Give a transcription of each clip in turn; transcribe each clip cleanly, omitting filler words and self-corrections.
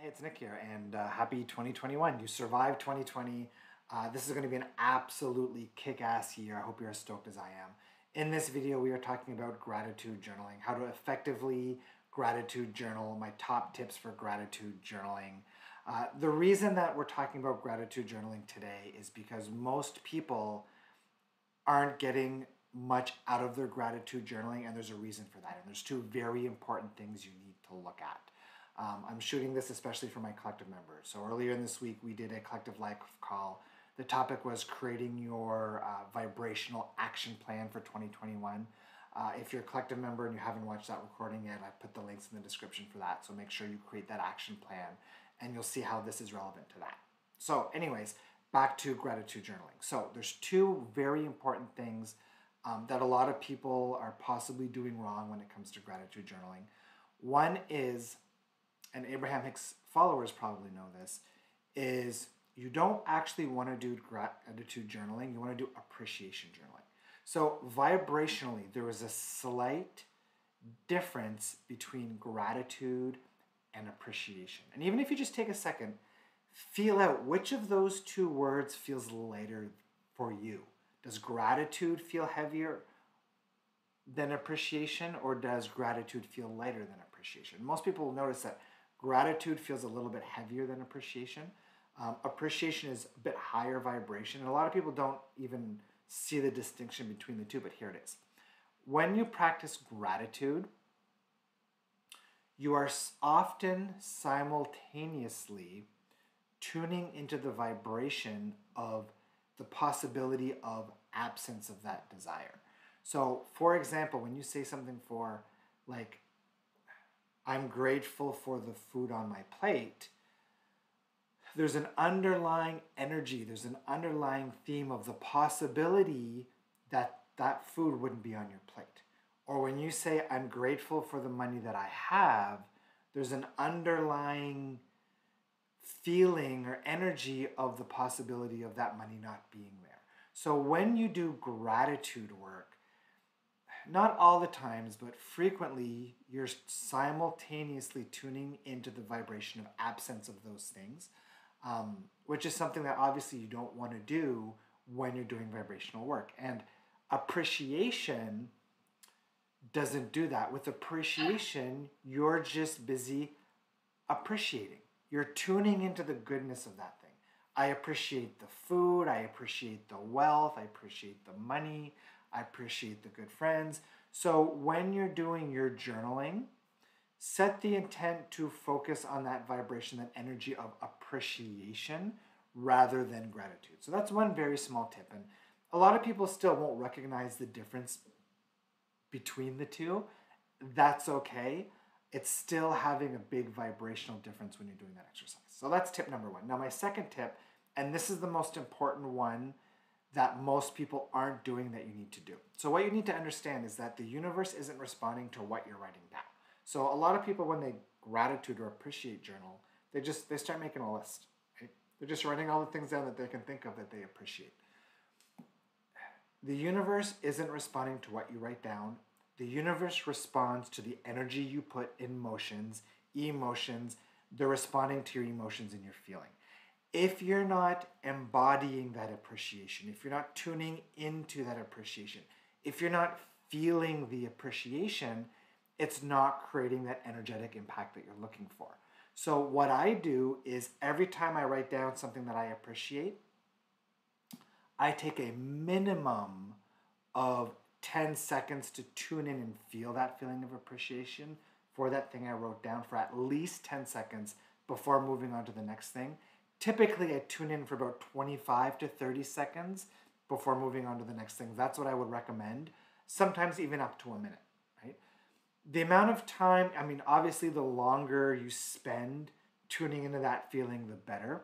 Hey, it's Nick here, and happy 2021. You survived 2020. This is going to be an absolutely kick-ass year. I hope you're as stoked as I am. In this video, we are talking about gratitude journaling, how to effectively gratitude journal, my top tips for gratitude journaling. The reason that we're talking about gratitude journaling today is because most people aren't getting much out of their gratitude journaling, and there's a reason for that. And there's two very important things you need to look at. I'm shooting this especially for my collective members. So earlier in this week, we did a collective live call. The topic was creating your vibrational action plan for 2021. If you're a collective member and you haven't watched that recording yet, I put the links in the description for that. So make sure you create that action plan and you'll see how this is relevant to that. So anyways, back to gratitude journaling. So there's two very important things that a lot of people are possibly doing wrong when it comes to gratitude journaling. One is, and Abraham Hicks followers probably know this, is you don't actually want to do gratitude journaling, you want to do appreciation journaling. So vibrationally, there is a slight difference between gratitude and appreciation. And even if you just take a second, feel out which of those two words feels lighter for you. Does gratitude feel heavier than appreciation, or does gratitude feel lighter than appreciation? Most people will notice that gratitude feels a little bit heavier than appreciation. Appreciation is a bit higher vibration, and a lot of people don't even see the distinction between the two, but here it is. When you practice gratitude, you are often simultaneously tuning into the vibration of the possibility of absence of that desire. So, for example, when you say something for like, I'm grateful for the food on my plate, there's an underlying energy, there's an underlying theme of the possibility that that food wouldn't be on your plate. Or when you say, I'm grateful for the money that I have, there's an underlying feeling or energy of the possibility of that money not being there. So when you do gratitude work, not all the times, but frequently, you're simultaneously tuning into the vibration of absence of those things, which is something that obviously you don't want to do when you're doing vibrational work. And appreciation doesn't do that. With appreciation, you're just busy appreciating. You're tuning into the goodness of that thing. I appreciate the food, I appreciate the wealth, I appreciate the money, I appreciate the good friends. So when you're doing your journaling, set the intent to focus on that vibration, that energy of appreciation rather than gratitude. So that's one very small tip. And a lot of people still won't recognize the difference between the two. That's okay. It's still having a big vibrational difference when you're doing that exercise. So that's tip number one. Now my second tip, and this is the most important one that most people aren't doing that you need to do. So what you need to understand is that the universe isn't responding to what you're writing down. So a lot of people, when they gratitude or appreciate journal, they start making a list. Right? They're just writing all the things down that they can think of that they appreciate. The universe isn't responding to what you write down. The universe responds to the energy you put in motions, emotions. They're responding to your emotions and your feeling. If you're not embodying that appreciation, if you're not tuning into that appreciation, if you're not feeling the appreciation, it's not creating that energetic impact that you're looking for. So what I do is every time I write down something that I appreciate, I take a minimum of 10 seconds to tune in and feel that feeling of appreciation for that thing I wrote down for at least 10 seconds before moving on to the next thing. Typically, I tune in for about 25 to 30 seconds before moving on to the next thing. That's what I would recommend, sometimes even up to a minute, right? The amount of time, I mean, obviously the longer you spend tuning into that feeling, the better.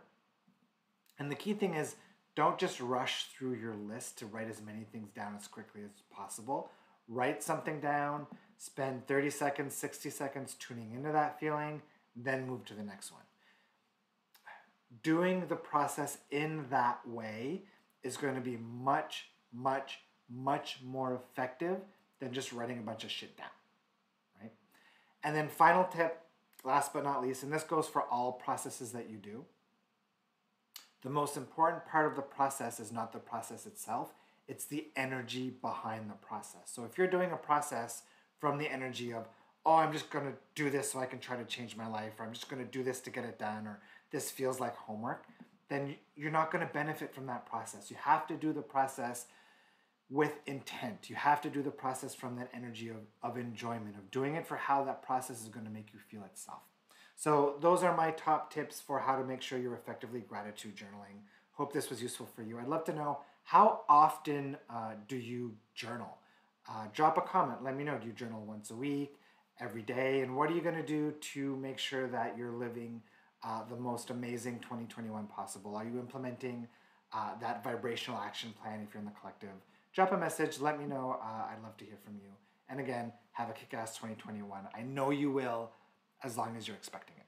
And the key thing is, don't just rush through your list to write as many things down as quickly as possible. Write something down, spend 30 seconds, 60 seconds tuning into that feeling, then move to the next one. Doing the process in that way is going to be much, much, much more effective than just writing a bunch of shit down, right? And then final tip, last but not least, and this goes for all processes that you do, the most important part of the process is not the process itself, it's the energy behind the process. So if you're doing a process from the energy of, oh, I'm just going to do this so I can try to change my life, or I'm just going to do this to get it done, or this feels like homework, then you're not going to benefit from that process. You have to do the process with intent. You have to do the process from that energy of enjoyment, of doing it for how that process is going to make you feel itself. So those are my top tips for how to make sure you're effectively gratitude journaling. Hope this was useful for you. I'd love to know, how often do you journal? Drop a comment. Let me know, do you journal once a week, every day? And what are you going to do to make sure that you're living the most amazing 2021 possible? Are you implementing that vibrational action plan if you're in the collective? Drop a message. Let me know. I'd love to hear from you. And again, have a kick-ass 2021. I know you will, as long as you're expecting it.